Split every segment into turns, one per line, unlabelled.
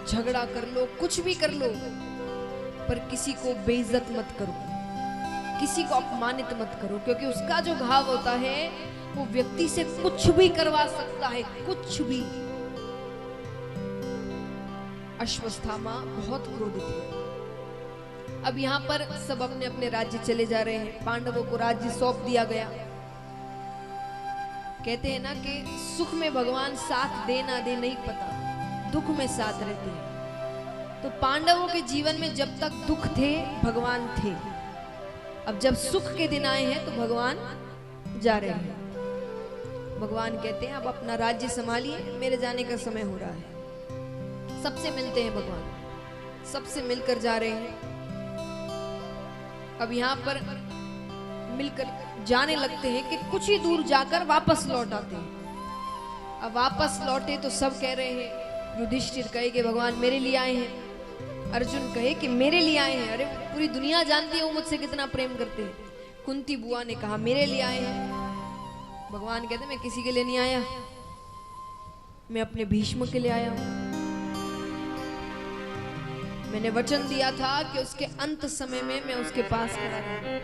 झगड़ा कर लो, कुछ भी कर लो, पर किसी को बेइज्जत मत करो, किसी को अपमानित मत करो, क्योंकि उसका जो घाव होता है वो व्यक्ति से कुछ भी करवा सकता है, कुछ भी। अश्वत्थामा बहुत क्रोधित है। अब यहाँ पर सब अपने अपने राज्य चले जा रहे हैं। पांडवों को राज्य सौंप दिया गया। कहते हैं ना कि सुख में भगवान साथ दे ना दे नहीं पता, दुख में साथ रहते हैं। तो पांडवों के जीवन में जब तक दुख थे भगवान थे, अब जब सुख के दिन आए हैं तो भगवान जा रहे हैं। भगवान कहते हैं अब अपना राज्य संभालिए, मेरे जाने का समय हो रहा है। सबसे मिलते हैं भगवान, सबसे मिलकर जा रहे हैं। अब यहाँ पर मिलकर जाने लगते हैं कि कुछ ही दूर जाकर वापस लौट आते हैं। अब वापस लौटे तो सब कह रहे हैं, युधिष्ठिर कहे कि भगवान मेरे लिए आए हैं, अर्जुन कहे कि मेरे लिए आए हैं, अरे पूरी दुनिया जानती है वो मुझसे कितना प्रेम करते हैं। कुंती बुआ ने कहा मेरे लिए आए हैं। भगवान कहते मैं किसी के लिए नहीं आया, मैं अपने भीष्म के लिए आया हूं। मैंने वचन दिया था कि उसके अंत समय में मैं उसके पास खड़ा रहूंगा।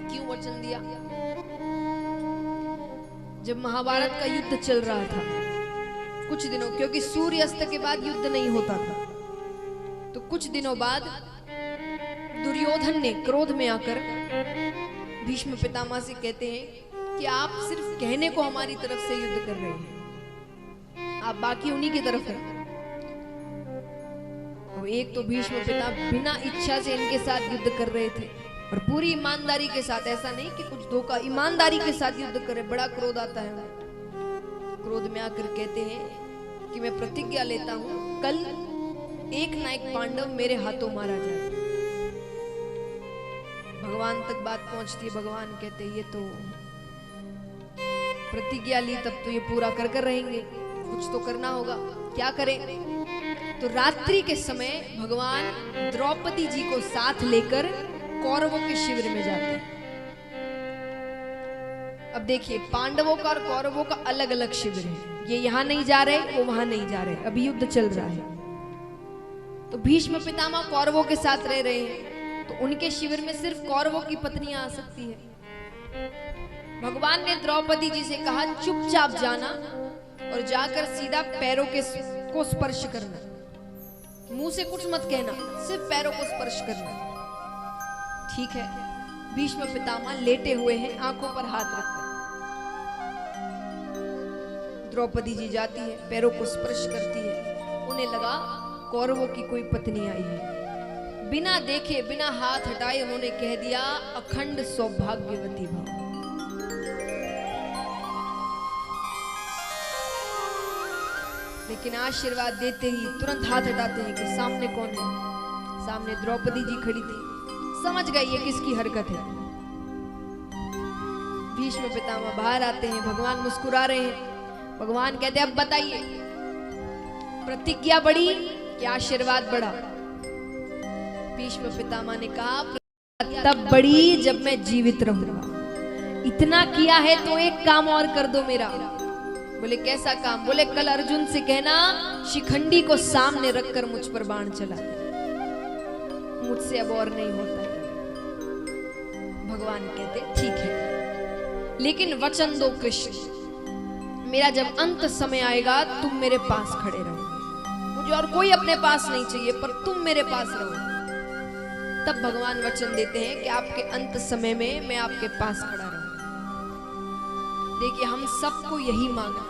क्यों वचन दिया? जब महाभारत का युद्ध चल रहा था कुछ दिनों, क्योंकि सूर्यास्त के बाद युद्ध नहीं होता था, तो कुछ दिनों बाद दुर्योधन ने क्रोध में आकर भीष्म पितामह से कहते हैं कि आप सिर्फ कहने को हमारी तरफ से युद्ध कर रहे हैं, आप बाकी उन्हीं की तरफ हैं। एक तो भीष्म पिता बिना इच्छा से इनके साथ युद्ध कर रहे थे और पूरी ईमानदारी के साथ, ऐसा नहीं कि कुछ धोखा, ईमानदारी के साथ युद्ध करे। बड़ा क्रोध आता है। क्रोध में आकर कहते हैं कि मैं प्रतिज्ञा लेता हूं कल एक ना एक पांडव मेरे हाथों मारा जाए। भगवान तक बात पहुंचती है। भगवान कहते ये तो प्रतिज्ञा ली, तब तो ये पूरा कर कर रहेंगे, कुछ तो करना होगा, क्या करें? तो रात्रि के समय भगवान द्रौपदी जी को साथ लेकर कौरवों के शिविर में जाते हैं। अब देखिए पांडवों का और कौरवों का अलग अलग शिविर है। ये यहां नहीं जा रहे, वो वहां नहीं जा रहे, अभी युद्ध चल रहा है। तो भीष्म पितामह कौरवों के साथ रह रहे हैं, तो उनके शिविर में सिर्फ कौरवों की पत्नियां आ सकती है। भगवान ने द्रौपदी जी से कहा चुपचाप जाना और जाकर सीधा पैरों को स्पर्श करना, मुंह से कुछ मत कहना, सिर्फ पैरों को स्पर्श करना। ठीक है। भीष्म पितामह लेटे हुए हैं, आंखों पर हाथ रखकर। द्रौपदी जी जाती है, पैरों को स्पर्श करती है। उन्हें लगा कौरवों की कोई पत्नी आई है। बिना देखे, बिना हाथ हटाए उन्होंने कह दिया अखंड सौभाग्यवती भव। लेकिन आशीर्वाद देते ही तुरंत हाथ हटाते हैं कि सामने कौन है। सामने द्रौपदी जी खड़ी थी। समझ गई ये किसकी हरकत है। भीष्म पितामह बाहर आते हैं। भगवान मुस्कुरा रहे हैं। भगवान कहते हैं अब बताइए, प्रतिज्ञा बढ़ी कि आशीर्वाद बढ़ा? भीष्म पितामह ने कहा तब बढ़ी जब मैं जीवित रहूंगा। इतना किया है तो एक काम और कर दो मेरा। बोले कैसा काम? बोले कल अर्जुन से कहना शिखंडी को सामने रखकर मुझ पर बाण चला, मुझसे अब और नहीं होता है। भगवान कहते ठीक है, लेकिन वचन दो कृष्ण, मेरा जब अंत समय आएगा तुम मेरे पास खड़े रहोगे, मुझे और कोई अपने पास नहीं चाहिए, पर तुम मेरे पास रहो। तब भगवान वचन देते हैं कि आपके अंत समय में मैं आपके पास खड़ा रहूं। देखिए हम सबको यही मांगना है।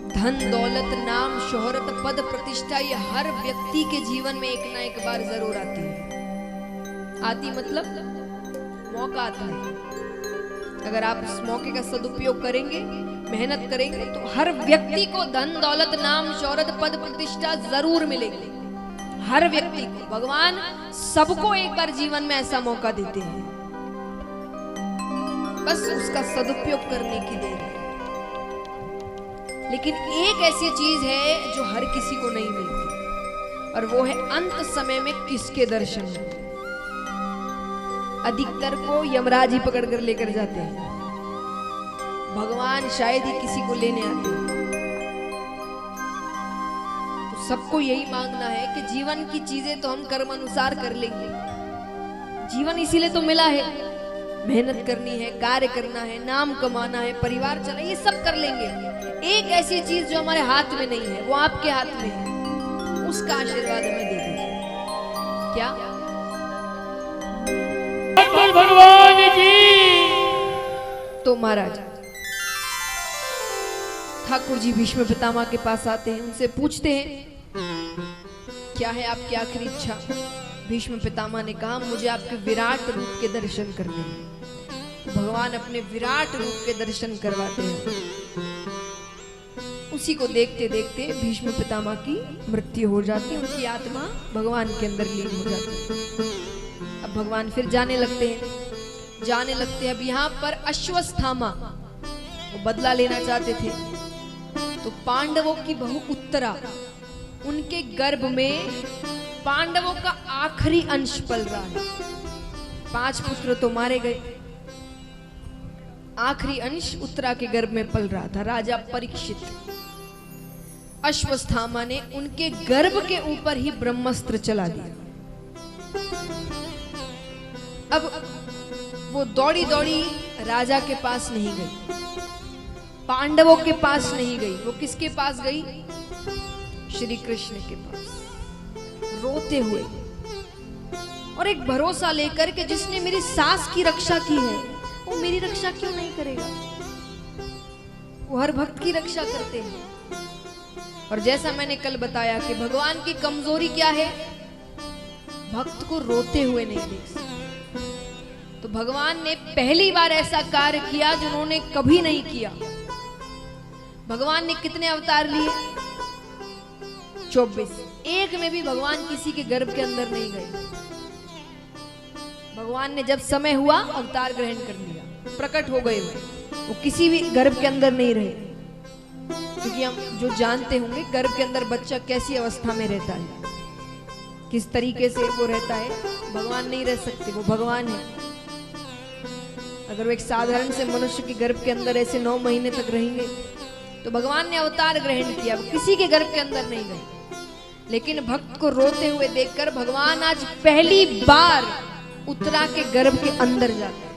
धन दौलत नाम शोहरत पद प्रतिष्ठा ये हर व्यक्ति के जीवन में एक ना एक बार जरूर आती है। आती मतलब मौका आता है। अगर आप उस मौके का सदुपयोग करेंगे, मेहनत करेंगे, तो हर व्यक्ति को धन दौलत नाम शोहरत पद प्रतिष्ठा जरूर मिलेगी। हर व्यक्ति को भगवान सबको एक बार जीवन में ऐसा मौका देते हैं, बस उसका सदुपयोग करने की देर है। लेकिन एक ऐसी चीज है जो हर किसी को नहीं मिलती, और वो है अंत समय में किसके दर्शन होंगे। अधिकतर को यमराज ही पकड़ कर लेकर जाते हैं। भगवान शायद ही किसी को लेने आते हैं। सबको यही मांगना है कि जीवन की चीजें तो हम कर्म अनुसार कर लेंगे, जीवन इसीलिए तो मिला है, मेहनत करनी है, कार्य करना है, नाम कमाना है, परिवार चला, ये सब कर लेंगे। एक ऐसी चीज जो हमारे हाथ में नहीं है, वो आपके हाथ में है, उसका आशीर्वाद हमें दे दीजिए। क्या
भगवान की।
तो महाराज ठाकुर जी भीष्म पितामह के पास आते हैं, उनसे पूछते हैं क्या है आपकी आखिरी इच्छा। भीष्म पितामह ने कहा मुझे आपके विराट रूप के दर्शन करने हैं। भगवान अपने विराट रूप के दर्शन करवाते हैं। उसी को देखते देखते भीष्म पितामह की मृत्यु हो जाती है, उनकी आत्मा भगवान के अंदर लीन हो जाती है। अब भगवान फिर जाने लगते हैं। अब यहाँ पर अश्वत्थामा वो बदला लेना चाहते थे, तो पांडवों की बहू उत्तरा, उनके गर्भ में पांडवों का आखिरी अंश पल रहा है। 5 पुत्र तो मारे गए, आखिरी अंश उत्तरा के गर्भ में पल रहा था। राजा परीक्षित, अश्वत्थामा ने उनके गर्भ के ऊपर ही ब्रह्मास्त्र चला दिया। अब वो दौड़ी दौड़ी राजा के पास नहीं गई, पांडवों के पास नहीं गई, वो किसके पास गई? श्री कृष्ण के पास, रोते हुए और एक भरोसा लेकर के जिसने मेरी सास की रक्षा की है वो मेरी रक्षा क्यों नहीं करेगा। वो हर भक्त की रक्षा करते हैं। और जैसा मैंने कल बताया कि भगवान की कमजोरी क्या है, भक्त को रोते हुए नहीं देख सकते। तो भगवान ने पहली बार ऐसा कार्य किया जो उन्होंने कभी नहीं किया। भगवान ने कितने अवतार लिए? 24। एक में भी भगवान किसी के गर्भ के अंदर नहीं गए। भगवान ने जब समय हुआ अवतार ग्रहण कर लिया, प्रकट हो गए, वो किसी भी गर्भ के अंदर नहीं रहे। क्योंकि हम जो जानते होंगे गर्भ के अंदर बच्चा कैसी अवस्था में रहता है, किस तरीके से वो रहता है, भगवान नहीं रह सकते, वो भगवान है। अगर वो एक साधारण से मनुष्य के गर्भ के अंदर ऐसे 9 महीने तक रहेंगे तो भगवान ने अवतार ग्रहण किया, वो किसी के गर्भ के अंदर नहीं गए। लेकिन भक्त को रोते हुए देखकर भगवान आज पहली बार उत्तरा के गर्भ के अंदर जाते हैं।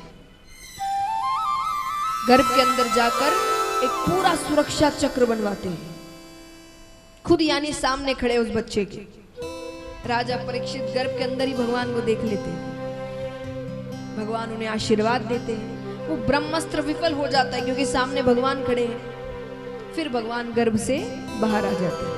गर्भ के अंदर जाकर एक पूरा सुरक्षा चक्र बनवाते हैं, खुद यानी सामने खड़े उस बच्चे के। राजा परीक्षित गर्भ के अंदर ही भगवान को देख लेते हैं। भगवान उन्हें आशीर्वाद देते हैं। वो ब्रह्मास्त्र विफल हो जाता है क्योंकि सामने भगवान खड़े हैं। फिर भगवान गर्भ से बाहर आ जाते हैं।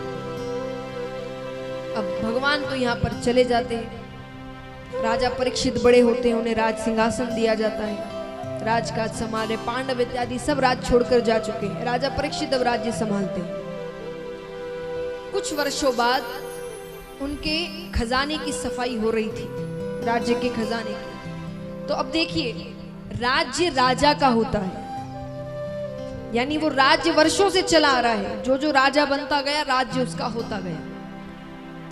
अब भगवान तो यहाँ पर चले जाते हैं। राजा परीक्षित बड़े होते हैं, उन्हें राज सिंहासन दिया जाता है, राजकाज संभाले। पांडव इत्यादि सब राज छोड़कर जा चुके हैं। राजा परीक्षित अब राज्य संभालते हैं। कुछ वर्षों बाद उनके खजाने की सफाई हो रही थी, राज्य के खजाने की। तो अब देखिए, राज्य राजा का होता है, यानी वो राज्य वर्षों से चला आ रहा है। जो जो राजा बनता गया राज्य उसका होता गया।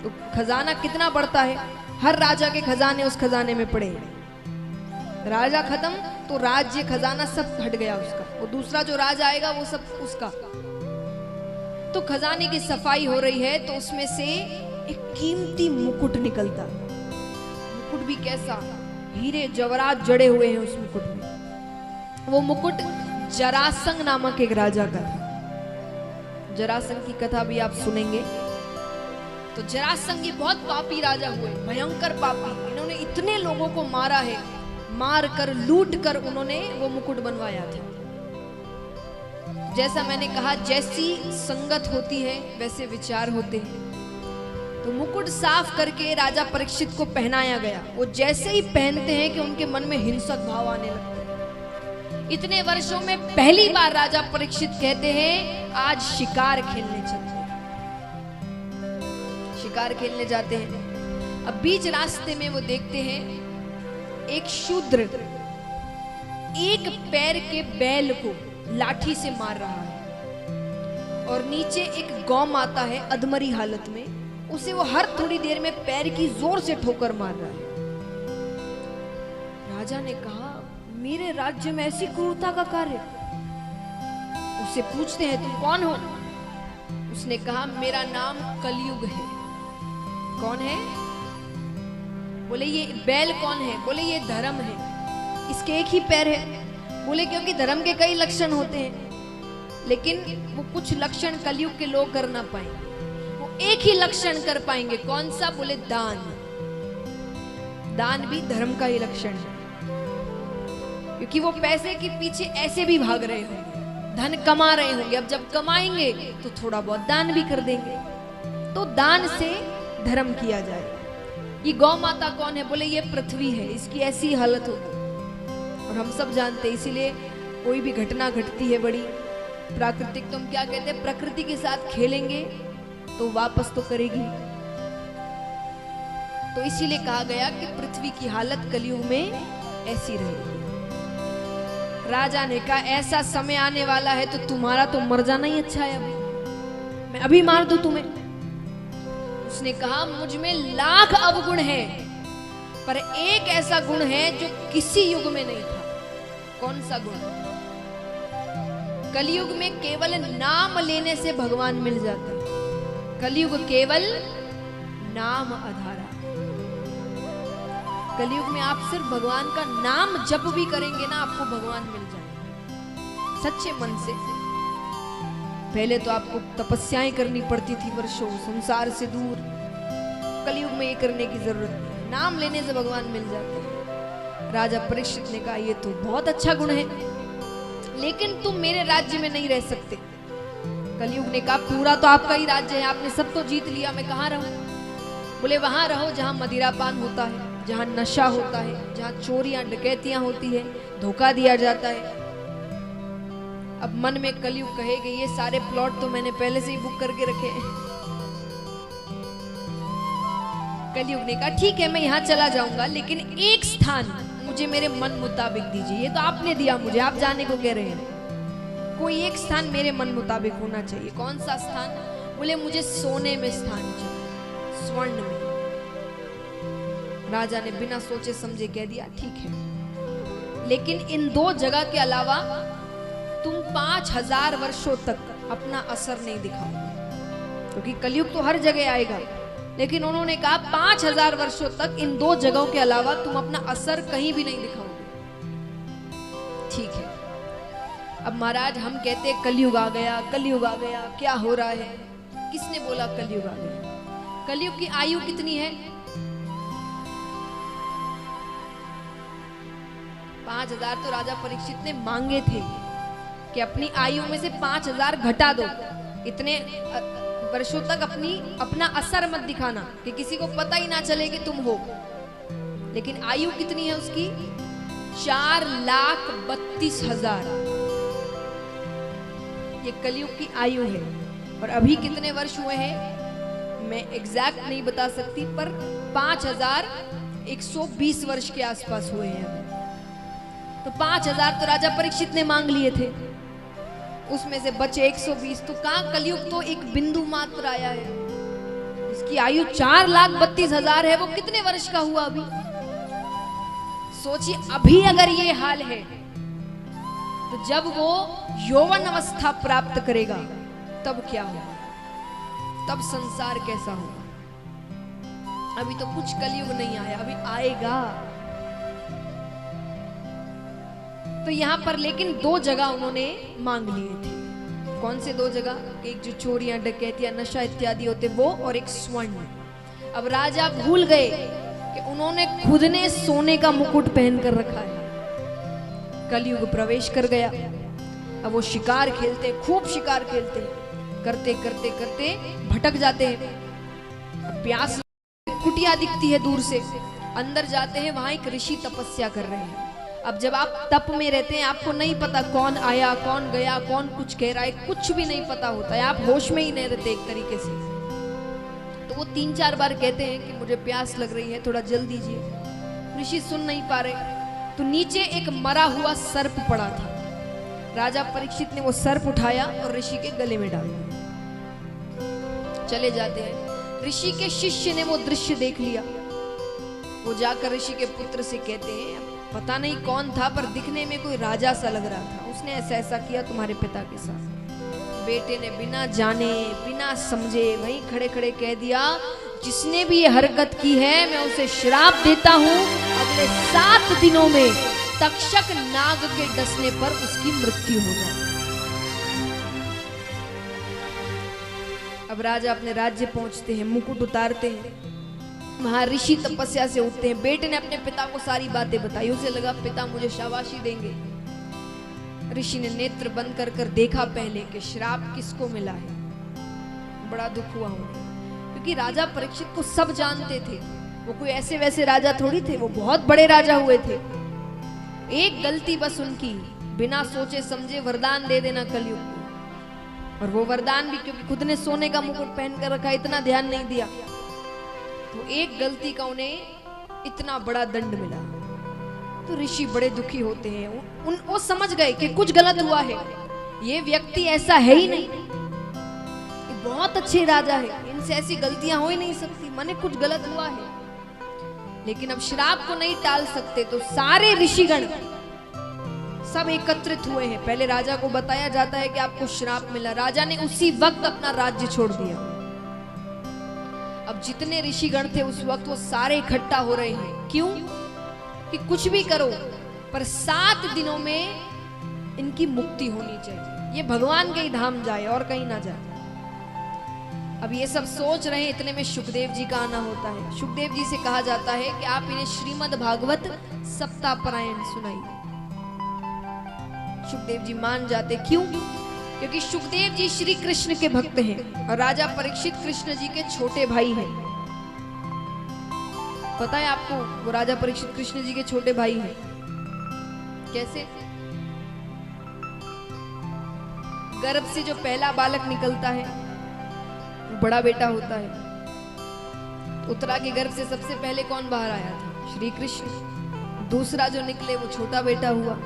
तो खजाना कितना बढ़ता है, हर राजा के खजाने उस खजाने में पड़े। राजा खत्म तो राज्य खजाना सब हट गया उसका, वो दूसरा जो राजा आएगा वो सब उसका। तो खजाने की सफाई हो रही है तो उसमें से एक कीमती मुकुट निकलता। मुकुट भी कैसा, हीरे जवाहरात जड़े हुए हैं उस मुकुट में। वो मुकुट जरासंध नामक एक राजा का था। जरासंध की कथा भी आप सुनेंगे। तो जरासंध ये बहुत पापी राजा हुए, भयंकर पापी। इन्होंने इतने लोगों को मारा है, मार कर लूट कर उन्होंने वो मुकुट बनवाया था। जैसा मैंने कहा, जैसी संगत होती है वैसे विचार होते हैं। तो मुकुट साफ करके राजा परीक्षित को पहनाया गया। वो जैसे ही पहनते हैं कि उनके मन में हिंसक भाव आने लगते हैं। इतने वर्षों में पहली बार राजा परीक्षित कहते हैं आज शिकार खेलने चलते हैं। शिकार खेलने जाते हैं। अब बीच रास्ते में वो देखते हैं एक शूद्र एक पैर के बैल को लाठी से मार रहा है और नीचे एक गौ माता है अधमरी हालत में, उसे वो हर थोड़ी देर में पैर की जोर से ठोकर मार रहा है। राजा ने कहा मेरे राज्य में ऐसी क्रूरता का कार्य। उससे पूछते हैं तुम कौन हो? उसने कहा मेरा नाम कलयुग है। कौन है? बोले ये बैल कौन है? बोले ये धर्म है, इसके एक ही पैर है। बोले क्योंकि धर्म के कई लक्षण होते हैं, लेकिन वो कुछ लक्षण कलयुग के लोग कर ना पाएंगे, वो एक ही लक्षण कर पाएंगे। कौन सा? बोले दान। दान भी धर्म का ही लक्षण है, क्योंकि वो पैसे के पीछे ऐसे भी भाग रहे होंगे, धन कमा रहे होंगे। अब जब कमाएंगे तो थोड़ा बहुत दान भी कर देंगे, तो दान से धर्म किया जाए। ये गौ माता कौन है? बोले ये पृथ्वी है, इसकी ऐसी हालत होगी और हम सब जानते हैं। इसीलिए कोई भी घटना घटती है बड़ी प्राकृतिक, तुम क्या कहते हैं, प्रकृति के साथ खेलेंगे तो वापस तो करेगी। तो इसीलिए कहा गया कि पृथ्वी की हालत कलयुग में ऐसी रहेगी। राजा ने कहा ऐसा समय आने वाला है तो तुम्हारा तो मर जाना ही अच्छा है, अभी मैं अभी मार दूं तुम्हें। उसने कहा मुझ में लाख अवगुण है, पर एक ऐसा गुण है जो किसी युग में नहीं था। कौन सा गुण? कलयुग में केवल नाम लेने से भगवान मिल जाता है। कलयुग केवल नाम आधारा। कलयुग में आप सिर्फ भगवान का नाम जप भी करेंगे ना, आपको भगवान मिल जाएंगे सच्चे मन से। पहले तो आपको तपस्याएं करनी पड़ती थी वर्षों, संसार से दूर। कलयुग में ये करने की जरूरत नहीं, नाम लेने से भगवान मिल जाते हैं। राजा परीक्षित ने कहा ये तो बहुत अच्छा गुण है, लेकिन तुम मेरे राज्य में नहीं रह सकते। कलयुग ने कहा पूरा तो आपका ही राज्य है, आपने सब तो जीत लिया, मैं कहाँ रहूं? बोले वहां रहो जहां मदिरापान होता है, जहां नशा होता है, जहां चोरियां डकैतियां होती है, धोखा दिया जाता है। अब मन में कलयुग कहेगा ये सारे प्लॉट तो मैंने पहले से ही बुक करके रखे हैं। कलयुग ने कहा ठीक है मैं यहाँ चला जाऊंगा, लेकिन एक स्थान मुझे मेरे मन मुताबिक दीजिए। ये तो आपने दिया मुझे, आप जाने को कह रहे हैं, कोई एक स्थान मेरे मन मुताबिक होना चाहिए। कौन सा स्थान? बोले मुझे सोने में स्थान चाहिए, स्वर्ण में। राजा ने बिना सोचे समझे कह दिया ठीक है, लेकिन इन दो जगह के अलावा तुम 5000 वर्षों तक अपना असर नहीं दिखाओगे, क्योंकि कलयुग तो हर जगह आएगा। लेकिन उन्होंने कहा 5000 वर्षों तक इन दो जगहों के अलावा तुम अपना असर कहीं भी नहीं दिखाओगे। ठीक है। अब महाराज हम कहते हैं कलयुग आ गया, कलयुग आ गया, क्या हो रहा है? किसने बोला कलयुग आ गया? कलयुग की आयु कितनी है? 5000 तो राजा परीक्षित ने मांगे थे कि अपनी आयु में से 5000 घटा दो, इतने वर्षों तक अपना असर मत दिखाना कि किसी को पता ही ना चले कि तुम हो। लेकिन आयु कितनी है उसकी? 4,32,000 ये कलयुग की आयु है। और अभी कितने वर्ष हुए हैं मैं एग्जैक्ट नहीं बता सकती, पर 5120 वर्ष के आसपास हुए हैं। तो 5000 तो राजा परीक्षित ने मांग लिए थे, उसमें से बचे 120। तो कहां कलयुग तो एक बिंदु मात्र आया है। इसकी आयु 4,32,000 है, वो कितने वर्ष का हुआ अभी? सोचिए अभी अगर ये हाल है तो जब वो यौवन अवस्था प्राप्त करेगा तब क्या होगा? तब संसार कैसा होगा? अभी तो कुछ कलयुग नहीं आया, अभी आएगा। तो यहां पर लेकिन दो जगह उन्होंने मांग लिए थे। कौन से दो जगह? एक जो चोरियां डकैतियां नशा इत्यादि होते वो, और एक स्वर्ण। अब राजा भूल गए कि उन्होंने खुद ने सोने का मुकुट पहन कर रखा है। कलयुग प्रवेश कर गया। अब वो शिकार खेलते, खूब शिकार खेलते, करते करते करते भटक जाते हैं। प्यास, कुटिया दिखती है दूर से, अंदर जाते हैं, वहां एक ऋषि तपस्या कर रहे हैं। अब जब आप तप में रहते हैं आपको नहीं पता कौन आया कौन गया, कौन कुछ कह रहा है, कुछ भी नहीं पता होता है, आप होश में ही नहीं रहते एक तरीके से। तो वो 3-4 बार कहते हैं कि मुझे प्यास लग रही है, थोड़ा जल दीजिए। ऋषि सुन नहीं पा रहे। तो नीचे एक मरा हुआ सर्प पड़ा था। राजा परीक्षित ने वो सर्प उठाया और ऋषि के गले में डाल दिया। चले जाते हैं। ऋषि के शिष्य ने वो दृश्य देख लिया। वो जाकर ऋषि के पुत्र से कहते हैं पता नहीं कौन था पर दिखने में कोई राजा सा लग रहा था, उसने ऐसा ऐसा किया तुम्हारे पिता के साथ। बेटे ने बिना जाने बिना समझे वहीं खड़े खड़े कह दिया, जिसने भी ये हरकत की है मैं उसे श्राप देता हूं, अगले 7 दिनों में तक्षक नाग के डसने पर उसकी मृत्यु हो जाए। अब राजा अपने राज्य पहुंचते हैं, मुकुट उतारते हैं, वहां ऋषि तपस्या से उठते हैं। बेटे ने अपने पिता को सारी बातें बताई, उसे लगा पिता मुझे शाबाशी देंगे। ऋषि ने नेत्र बंद कर कर देखा पहले कि श्राप किसको मिला है। बड़ा दुख हुआ उन्हें, क्योंकि राजा परीक्षित को सब जानते थे, वो कोई ऐसे वैसे राजा थोड़ी थे, वो बहुत बड़े राजा हुए थे। एक गलती बस उनकी, बिना सोचे समझे वरदान दे देना कलयुग को, और वो वरदान भी क्योंकि खुद ने सोने का मुकुट पहन कर रखा, इतना ध्यान नहीं दिया, तो एक गलती का उन्हें इतना बड़ा दंड मिला। तो ऋषि बड़े दुखी होते हैं, वो समझ गए कि कुछ गलत हुआ है, ये व्यक्ति ऐसा है ही नहीं, ये बहुत अच्छे राजा है, इनसे ऐसी गलतियां हो ही नहीं सकती, माने कुछ गलत हुआ है। लेकिन अब श्राप को नहीं टाल सकते, तो सारे ऋषिगण सब एकत्रित हुए हैं। पहले राजा को बताया जाता है कि आपको श्राप मिला, राजा ने उसी वक्त अपना राज्य छोड़ दिया। अब जितने ऋषिगण थे उस वक्त वो सारे इकट्ठा हो रहे हैं, क्यों कि कुछ भी करो पर 7 दिनों में इनकी मुक्ति होनी चाहिए, ये भगवान के ही धाम जाए और कहीं ना जाए। अब ये सब सोच रहे हैं, इतने में सुखदेव जी का आना होता है। सुखदेव जी से कहा जाता है कि आप इन्हें श्रीमद् भागवत सप्ताहपारायण सुनाइए। सुखदेव जी मान जाते, क्यों? क्योंकि सुखदेव जी श्री कृष्ण के भक्त हैं और राजा परीक्षित कृष्ण जी के छोटे भाई हैं। पता है आपको, वो राजा परीक्षित कृष्ण जी के छोटे भाई हैं। कैसे? गर्भ से जो पहला बालक निकलता है वो बड़ा बेटा होता है। उत्तरा के गर्भ से सबसे पहले कौन बाहर आया था? श्री कृष्ण। दूसरा जो निकले वो छोटा बेटा हुआ।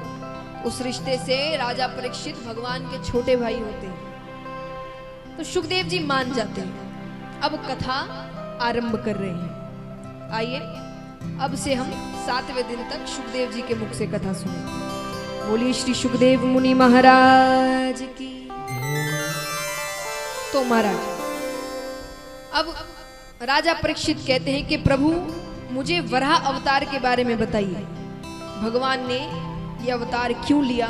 उस रिश्ते से राजा परीक्षित भगवान के छोटे भाई होते हैं। तो सुखदेव जी मान जाते हैं। अब कथा आरंभ कर रहे हैं। आइए अब से हम 7वें दिन तक सुखदेव जी के मुख से कथा सुनेंगे। बोलिए श्री सुखदेव मुनि महाराज की। तो महाराज अब राजा परीक्षित कहते हैं कि प्रभु मुझे वराह अवतार के बारे में बताइए, भगवान ने ये अवतार क्यों लिया?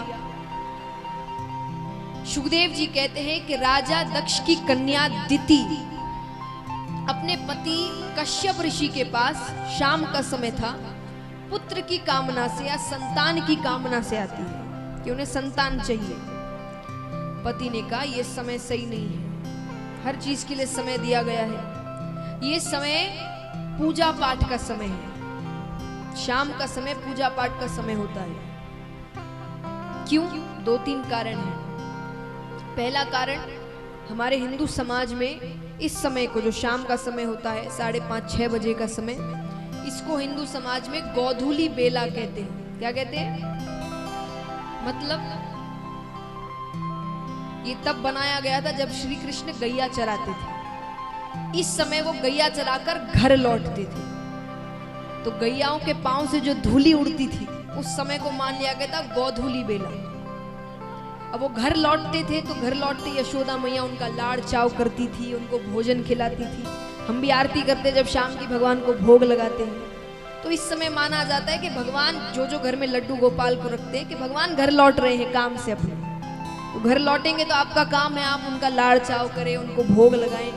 सुखदेव जी कहते हैं कि राजा दक्ष की कन्या दिति अपने पति कश्यप ऋषि के पास शाम का समय था, पुत्र की कामना से या संतान की कामना से आती है कि उन्हें संतान चाहिए। पति ने कहा यह समय सही नहीं है, हर चीज के लिए समय दिया गया है, ये समय पूजा पाठ का समय है, शाम का समय पूजा पाठ का समय होता है। क्यों? 2-3 कारण हैं। पहला कारण, हमारे हिंदू समाज में इस समय को जो शाम का समय होता है 5:30-6 बजे का समय, इसको हिंदू समाज में गोधूली बेला कहते हैं। क्या कहते हैं? मतलब ये तब बनाया गया था जब श्री कृष्ण गैया चराते थे। इस समय वो गैया चराकर घर लौटते थे, तो गैयाओं के पांव से जो धूली उड़ती थी उस समय को मान लिया गया था गोधूली बेला। अब वो घर लौटते थे तो घर लौटते यशोदा मैया उनका लाड़ चाव करती थी, उनको भोजन खिलाती थी। हम भी आरती करते जब शाम की भगवान को भोग लगाते हैं, तो इस समय माना जाता है कि भगवान जो घर में लड्डू गोपाल को रखते हैं कि भगवान घर लौट रहे हैं काम से अपने, तो घर लौटेंगे तो आपका काम है आप उनका लाड़ चाव करें, उनको भोग लगाएं।